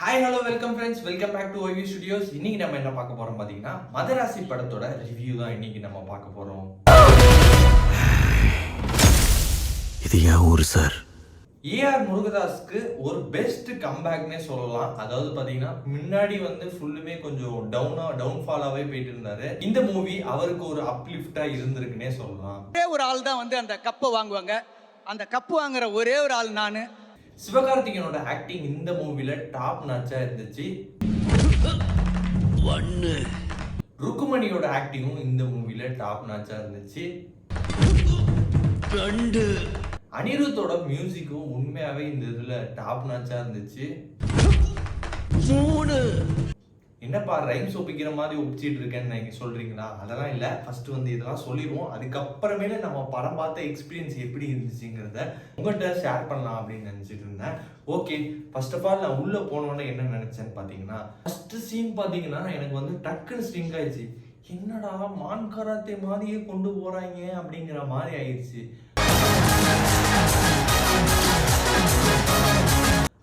Hi hello welcome friends, welcome back to OV studios. இன்னைக்கு நம்ம என்ன பார்க்க போறோம் பார்த்தீங்கன்னா, மதராசி படத்தோட ரிவ்யூ தான் இன்னைக்கு நம்ம பார்க்க போறோம். இது ஏன் ஊரு சார்? ஏஆர் முருகதாஸ்க்கு ஒரு பெஸ்ட் கம்பேக்னே சொல்லலாம். அதாவது பார்த்தீங்கன்னா, முன்னாடி ஃபுல்லுமே கொஞ்சம் டவுன்ஃபாலாவே போயிட்டு இருந்தாரு. இந்த மூவி அவருக்கு ஒரு அப்லிஃப்டா இருந்திருக்குன்னே சொல்லலாம். ஒரே ஒரு ஆள் தான் அந்த கப்பை வாங்குவாங்க. அந்த கப்பு வாங்குற ஒரே ஒரு ஆள் நானு. சிவகார்த்திகேயனோட ஆக்டிங் இந்த மூவில டாப் நாச்சா இருந்துச்சு. ருக்குமணியோட ஆக்டிங்கும் இந்த மூவில டாப் நாச்சா இருந்துச்சு. அனிருத்தோட மியூசிக்கும் உண்மையாவே இந்த இதுல டாப் நாச்சா இருந்துச்சு. என்னப்பா ரைம்ஸ் ஒப்பிக்கிற மாதிரி ஒப்பிச்சிட்டு இருக்கேன்னு நீங்க சொல்றீங்களா? அதெல்லாம் இல்ல. ஃபர்ஸ்ட் இதெல்லாம் சொல்லிடுவோம். அதுக்கப்புறமேல நம்ம படம் பார்த்த எக்ஸ்பீரியன்ஸ் எப்படி இருந்துச்சுங்கிறத உங்கள்கிட்ட ஷேர் பண்ணலாம் அப்படின்னு நினைச்சிட்டு இருந்தேன். ஓகே, ஃபர்ஸ்ட் ஆஃப் ஆல் நான் உள்ள போனோன்னே என்ன நினைச்சேன்னு பாத்தீங்கன்னா, ஃபர்ஸ்ட் சீன் பாத்தீங்கன்னா எனக்கு டக்குன்னு ஸ்ட்ரிங் ஆயிடுச்சு. என்னடா மான் கராத்தே மாதிரியே கொண்டு போறாங்க அப்படிங்கிற மாதிரி ஆயிடுச்சு.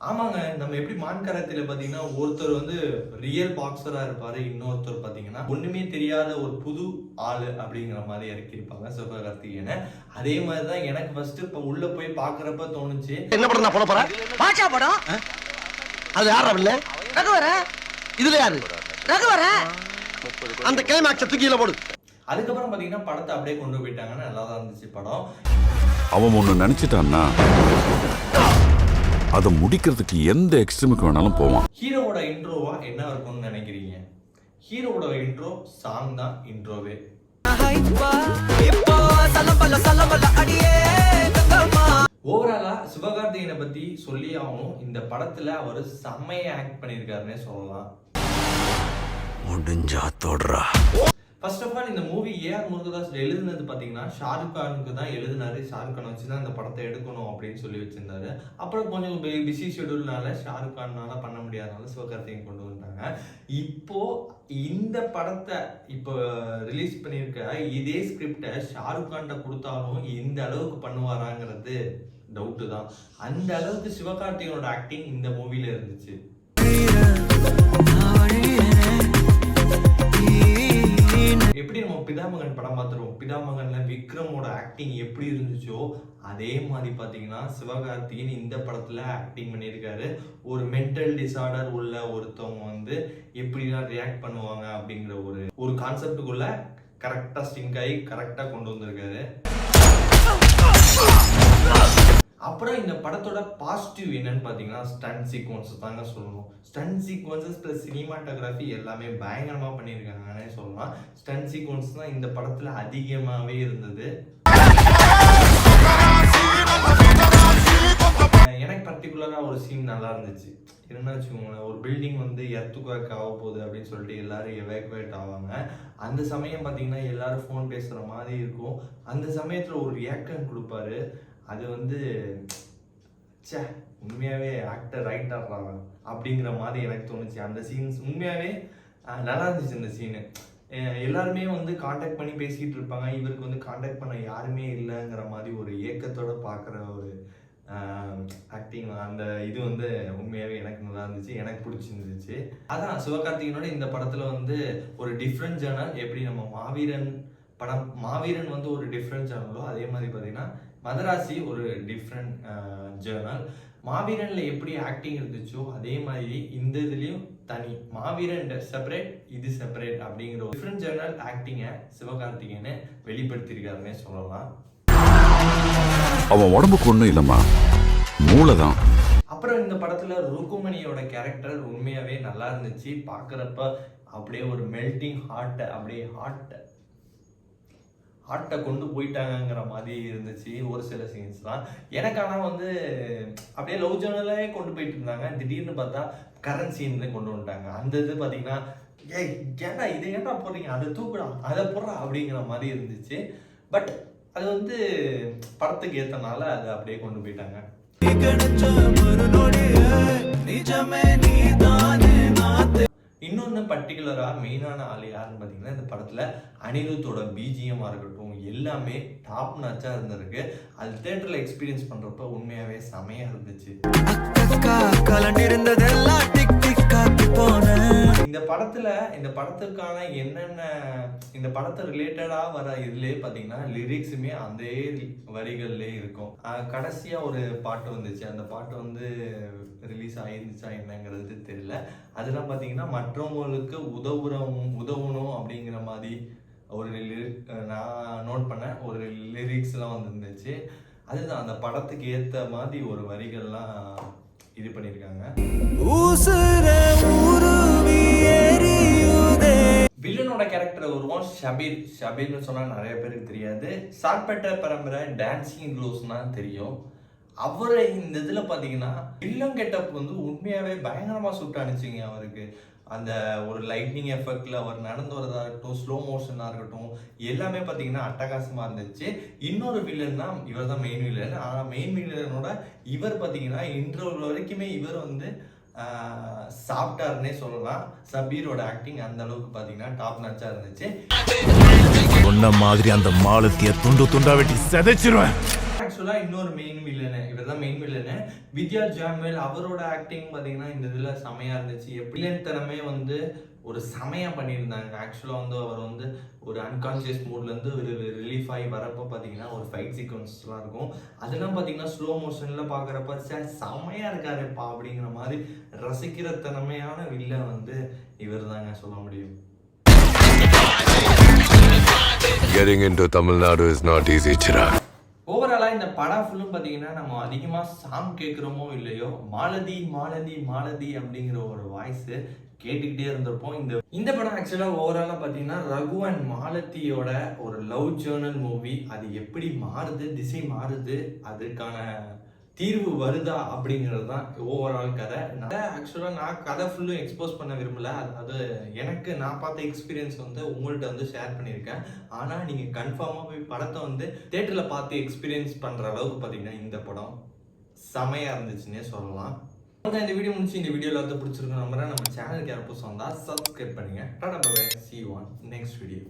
ஆமாங்க, நம்ம எப்படி மான் கராத்தேல பாத்தீங்கன்னா ஒருத்தர் ரியல் பாக்ஸரா இருப்பாரு, இன்னொருத்தர் பாத்தீங்கன்னா ஒண்ணுமே தெரியாத ஒரு புது ஆளு அப்படிங்கிற மாதிரி இறக்கிருப்பாங்க சிவகார்த்திகேயனை. அதே மாதிரிதான் எனக்கு ஃபர்ஸ்ட் இப்ப உள்ள போய் பாக்குறப்ப தோணுச்சு. என்ன படம் நான் போட போறேன்? பாஷா படம். அது யாரா இல்ல? ரகுவர. இதுல யாரு? ரகுவர. அந்த கிளைமாக்ஸ் தூக்கில போடு. அதுக்கப்புறம் பாத்தீங்கன்னா படத்தை அப்படியே கொண்டு போயிட்டாங்கன்னா நல்லா தான் இருந்துச்சு படம். அவன் ஒண்ணு நினைச்சிட்டான்னா அதை முடிக்கிறதுக்கு எந்த எக்ஸ்ட்ரீமுக்கு வேணாலும் போவான். ஹீரோவோட இன்ட்ரோவா என்ன இருக்கும்னு நினைக்கிறீங்க? ஹீரோவோட இன்ட்ரோ சாங் தான் இன்ட்ரோவே. ஓவராலா சிவகார்த்திகேயனை பத்தி சொல்லி ஆகணும். இந்த படத்துல அவர் செம்மையா ஆக்ட் பண்ணியிருக்காருன்னே சொல்லலாம். முடிஞ்சா தோடுறா. ஃபர்ஸ்ட் ஆஃப் ஆல் இந்த மூவி ஏஆர் முருகதாஸ் எழுதுனது பார்த்தீங்கன்னா ஷாருக் கானுக்கு தான் எழுதினாரு. ஷாருக் கான் வச்சு தான் இந்த படத்தை எடுக்கணும் அப்படின்னு சொல்லி வச்சிருந்தாரு. அப்புறம் கொஞ்சம் பிஸி ஷெடியூல்னால ஷாருக் கான்னால பண்ண முடியாதனால சிவகார்த்திகேயன் கொண்டு வந்துட்டாங்க. இப்போ இந்த படத்தை இப்போ ரிலீஸ் பண்ணியிருக்க இதே ஸ்கிரிப்டை ஷாருக் கான்கிட்ட கொடுத்தாலும் இந்த அளவுக்கு பண்ணுவாராங்கிறது டவுட்டு தான். அந்த அளவுக்கு சிவகார்த்திகேயனோட ஆக்டிங் இந்த மூவில இருந்துச்சு. எப்படி நம்ம பிதாமகன் படம் பார்த்துருவோம், பிதாமகன்ல விக்ரமோட ஆக்டிங் எப்படி இருந்துச்சோ அதே மாதிரி பாத்தீங்கன்னா சிவகார்த்திகேயன் இந்த படத்துல ஆக்டிங் பண்ணியிருக்காரு. ஒரு மென்டல் டிசார்டர் உள்ள ஒருத்தவங்க எப்படிலாம் ரியாக்ட் பண்ணுவாங்க அப்படிங்கிற ஒரு கான்செப்டுக்குள்ள கரெக்டா ஸ்டிங்க் ஆகி கரெக்டா கொண்டு வந்திருக்காரு. அப்புறம் இந்த படத்தோட பாசிட்டிவ் என்னன்னு பாத்தீங்கன்னா ஸ்டண்ட் சீக்வன்ஸ் தாங்க சொல்லணும். ஸ்டண்ட் சீக்வன்சஸ் பிளஸ் சினிமாட்டோகிராஃபி எல்லாமே பயங்கரமா பண்ணியிருக்காங்கன்னே சொல்லலாம். ஸ்டண்ட் சீக்வன்ஸ் தான் இந்த படத்துல அதிகமாவே இருந்தது. எனக்கு பர்டிகுலரா ஒரு சீன் நல்லா இருந்துச்சு. என்னன்னா வச்சுக்கோங்களேன், ஒரு பில்டிங் எர்த்குவேக் ஆக போகுது அப்படின்னு சொல்லிட்டு எல்லாரும் எவாக்குவேட் ஆவாங்க. அந்த சமயம் பாத்தீங்கன்னா எல்லாரும் ஃபோன் பேசுற மாதிரி இருக்கும். அந்த சமயத்துல ஒரு ரியாக்ஷன் கொடுப்பாரு. அது உண்மையாவே ஆக்டர் ரைட் ஆடுறாங்க அப்படிங்கிற மாதிரி எனக்கு தோணுச்சு. அந்த சீன்ஸ் உண்மையாவே நல்லா இருந்துச்சு. அந்த சீனு எல்லாருமே காண்டாக்ட் பண்ணி பேசிட்டு இருப்பாங்க, இவருக்கு காண்டாக்ட் பண்ண யாருமே இல்லைங்கிற மாதிரி ஒரு ஏக்கத்தோட பார்க்குற ஒரு ஆக்டிங். அந்த இது உண்மையாவே எனக்கு நல்லா இருந்துச்சு, எனக்கு பிடிச்சிருந்துச்சு. அதான் சிவகார்த்திகேயனோட இந்த படத்துல ஒரு டிஃப்ரெண்ட் ஜேர்னல். எப்படி நம்ம மாவீரன் ஒரு டிஃப்ரெண்ட் ஜேர்னலோ அதே மாதிரி பார்த்தீங்கன்னா மதராசி ஒரு டிஃப்ரெண்ட் ஜேர்னல். மாவீரன்ல எப்படி ஆக்டிங் இருந்துச்சோ அதே மாதிரி இந்த இதுலயும் தனி. மாவீரன் செப்பரேட், இது செப்பரேட் அப்படிங்கிற ஒரு டிஃப்ரெண்ட் ஜேர்னல் ஆக்டிங்கை சிவகார்த்திகேயனை வெளிப்படுத்தியிருக்காருன்னே சொல்லலாம். அவன் உடம்புக்கு ஒண்ணும் இல்லம்மா, மூளைதான். அப்புறம் இந்த படத்துல ருக்குமணியோட கேரக்டர் உண்மையாவே நல்லா இருந்துச்சு. பாக்குறப்ப அப்படியே ஒரு மெல்டிங் அப்படியே ஹார்ட்டை கொண்டு போயிட்டாங்கிற மாதிரி இருந்துச்சு ஒரு சில சீன்ஸ் தான். எனக்கு ஆனால் அப்படியே லவ் ஜேர்னலே கொண்டு போயிட்டு இருந்தாங்க. திடீர்னு பார்த்தா கரண்ட் சீன் கொண்டு வந்துட்டாங்க. அந்த இது பார்த்தீங்கன்னா ஏன்டா இதை ஏன்டா போடுறீங்க, அதை தூக்குடா, அதை போடுறா அப்படிங்கிற மாதிரி இருந்துச்சு. பட் அது படத்துக்கு ஏற்றனால அதை அப்படியே கொண்டு போயிட்டாங்க. இன்னொன்று பர்டிகுலரா மெயினான ஆள் யாருன்னு பார்த்தீங்கன்னா இந்த படத்துல அனிருத்தோட பிஜிஎம்மா இருக்கட்டும் எல்லாமே டாப் நாச்சா இருந்திருக்கு. அது தியேட்டர்ல எக்ஸ்பீரியன்ஸ் பண்றப்ப உண்மையாவே செமையா இருந்துச்சு. இந்த படத்துக்கான என்னென்ன இந்த படத்தை ரிலேட்டடா வர இதுலயே பாத்தீங்கன்னா லிரிக்ஸுமே அதே வரிகள்லயே இருக்கும். கடைசியா ஒரு பாட்டு வந்துச்சு, அந்த பாட்டு வந்து ரிலீஸ் ஆயிருந்துச்சா என்னங்கிறது தெரியல. அதெல்லாம் பாத்தீங்கன்னா மற்றவங்களுக்கு உதவணும் அப்படிங்கிற மாதிரி ஒரு நான் நோட் பண்ண ஒரு லிரிக்ஸ்லாம் வந்துருந்துச்சு. அதுதான் அந்த படத்துக்கு ஏத்த மாதிரி ஒரு வரிகள்லாம் இது பண்ணியிருக்காங்க. வில்லனோட கேரக்டர் வருவோம் ஷபீர்னு சொன்னா நிறைய பேருக்கு தெரியாது. சார்பேட்டை பரம்பரை டான்சிங் க்ளோஸ்னா தெரியும். அவரை இந்த இதுல பாத்தீங்கன்னா வில்லன் கெட்டப் வந்து உண்மையாவே பயங்கரமா சுட்டு அனுப்பிச்சிங்க. அவருக்கு அந்த ஒரு லைட்னிங் எஃபெக்ட்ல அவர் நடந்து வரதா இருக்கட்டும், ஸ்லோ மோஷனா இருக்கட்டும், எல்லாமே பாத்தீங்கன்னா அட்டகாசமா இருந்துச்சு. இன்னொரு வில்லன் தான் இவர் தான் மெயின் வில்லன். ஆனா மெயின் வில்லனோட இவர் பாத்தீங்கன்னா இன்டர்வல் வரைக்குமே இவர் வந்து சாப்பிட்டாருன்னே சொல்லலாம். சபீரோட ஆக்டிங் அந்த அளவுக்கு பாத்தீங்கன்னா டாப் நாச்சா இருந்துச்சு. சொன்ன மாதிரி அந்த மாலத்திய துண்டா வெட்டி செதைச்சிருவேன். ஆக்சுவலா இன்னொரு மெயின் வில்லனு இவர் தான் மெயின் வில்லனு வித்யா ஜான்வேல். அவரோட ஆக்டிங் பாத்தீங்கன்னா இந்த இதுல செமையா இருந்துச்சு. வில்லன் திறமே வந்து ஒரு செமையா பண்ணியிருந்தாங்க. ஆக்சுவலா வந்து அவர் வந்து ஒரு அன்கான்சியஸ் மூட்ல இருந்து ஒரு ரிலீஃப் ஆகி வரப்போ பாத்தீங்கன்னா ஒரு ஃபைட் சீக்வன்ஸ்லாம் இருக்கும். அதெல்லாம் பாத்தீங்கன்னா ஸ்லோ மோஷன்ல பாக்குறப்ப செமையா இருக்காருப்பா அப்படிங்கிற மாதிரி ரசிக்கிற திறமையான வில்லன் வந்து இவர் தாங்க சொல்ல முடியும். Getting into Tamil Nadu is not easy, Chirag. ஓவராலா இந்த படம் ஃபுல்லும் பாத்தீங்கன்னா நம்ம அதிகமா சாங் கேட்குறோமோ இல்லையோ மாலதி மாலதி மாலதி அப்படிங்கிற ஒரு வாய்ஸ் கேட்டுக்கிட்டே இருந்திருப்போம். இந்த படம் ஆக்சுவலா ஓவராலா பாத்தீங்கன்னா ரகு அண்ட் மாலதியோட ஒரு லவ் ஜேர்னல் மூவி. அது எப்படி மாறுது, திசை மாறுது, அதுக்கான தீர்வு வருதா அப்படிங்கிறது தான் ஓவரால் கதை. ஆக்சுவலா நான் கதை ஃபுல்லும் எக்ஸ்போஸ் பண்ண விரும்பல. அதாவது எனக்கு நான் பார்த்த எக்ஸ்பீரியன்ஸ் வந்து உங்கள்கிட்ட வந்து ஷேர் பண்ணியிருக்கேன். ஆனா நீங்க கன்ஃபார்மா போய் படத்தை வந்து தியேட்டர்ல பார்த்து எக்ஸ்பீரியன்ஸ் பண்ற அளவுக்கு பாத்தீங்கன்னா இந்த படம் செமையா இருந்துச்சுன்னே சொல்லலாம். இந்த வீடியோ முடிச்சு இந்த வீடியோல வந்து பிடிச்சிருக்க நம்புறேன். நம்ம சேனலுக்கு யாரும் புதுசா வந்தா சப்ஸ்கிரைப் பண்ணுங்க. Tata bye bye. See you on next video.